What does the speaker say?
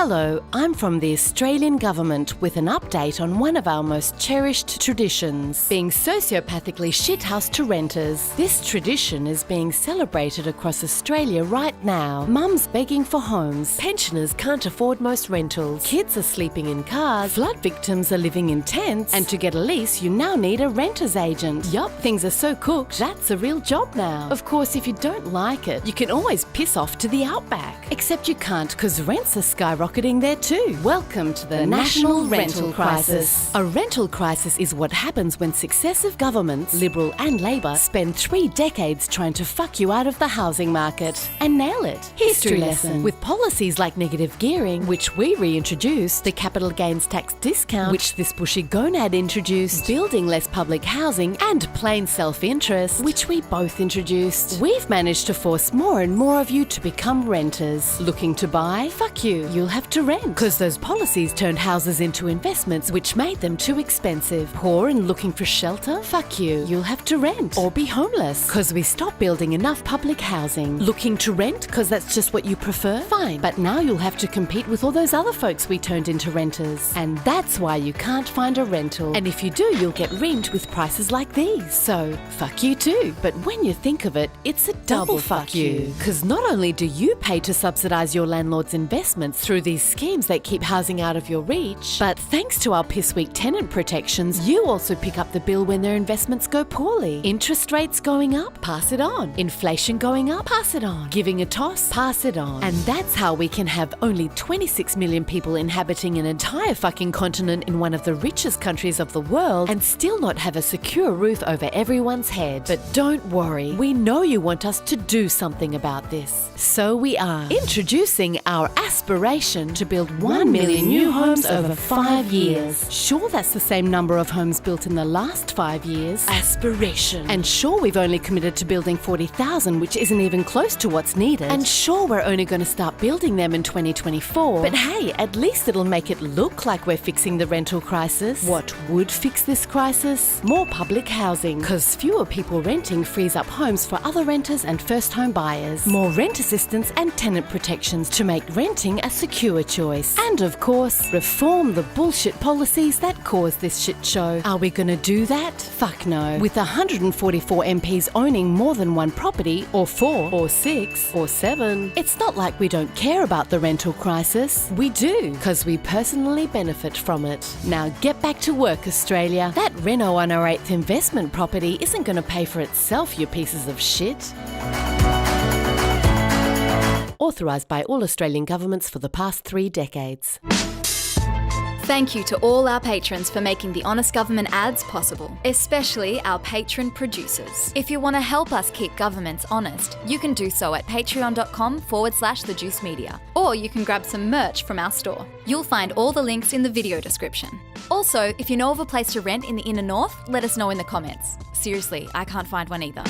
Hello, I'm from the Australian Government with an update on one of our most cherished traditions, being sociopathically shithoused to renters. This tradition is being celebrated across Australia right now. Mums begging for homes, pensioners can't afford most rentals, kids are sleeping in cars, flood victims are living in tents, and to get a lease you now need a renter's agent. Yup, things are so cooked, that's a real job now. Of course, if you don't like it, you can always piss off to the outback. Except you can't, because rents are skyrocketing there too. Welcome to the National Rental Crisis. A rental crisis is what happens when successive governments, Liberal and Labor, spend 3 decades trying to fuck you out of the housing market and nail it. History lesson. With policies like negative gearing, which we reintroduced, the capital gains tax discount, which this bushy gonad introduced, building less public housing, and plain self-interest, which we both introduced, we've managed to force more and more of you to become renters. Looking to buy? Fuck you. You'll have to rent. Because those policies turned houses into investments which made them too expensive. Poor and looking for shelter? Fuck you. You'll have to rent. Or be homeless. Because we stopped building enough public housing. Looking to rent because that's just what you prefer? Fine. But now you'll have to compete with all those other folks we turned into renters. And that's why you can't find a rental. And if you do, you'll get reamed with prices like these. So, fuck you too. But when you think of it, it's a double fuck you. Because not only do you pay to subsidise your landlord's investments through these schemes that keep housing out of your reach, but thanks to our piss-weak tenant protections, you also pick up the bill when their investments go poorly. Interest rates going up? Pass it on. Inflation going up? Pass it on. Giving a toss? Pass it on. And that's how we can have only 26 million people inhabiting an entire fucking continent in one of the richest countries of the world and still not have a secure roof over everyone's head. But don't worry, we know you want us to do something about this. So we are introducing our aspiration to build 1 million new homes over 5 years. Sure, that's the same number of homes built in the last 5 years. Aspiration. And sure, we've only committed to building 40,000, which isn't even close to what's needed. And sure, we're only going to start building them in 2024. But hey, at least it'll make it look like we're fixing the rental crisis. What would fix this crisis? More public housing. Because fewer people renting frees up homes for other renters and first home buyers. More rent assistance and tenant protections to make renting a secure choice. And of course, reform the bullshit policies that cause this shit show. Are we gonna do that? Fuck no. With 144 MPs owning more than one property, or 4, or 6, or 7, it's not like we don't care about the rental crisis. We do, because we personally benefit from it. Now get back to work, Australia. That reno on our 8th investment property isn't gonna pay for itself, you pieces of shit. Authorised by all Australian governments for the past 3 decades. Thank you to all our patrons for making the Honest Government ads possible, especially our patron producers. If you want to help us keep governments honest, you can do so at patreon.com/thejuicemedia, or you can grab some merch from our store. You'll find all the links in the video description. Also, if you know of a place to rent in the inner north, let us know in the comments. Seriously, I can't find one either.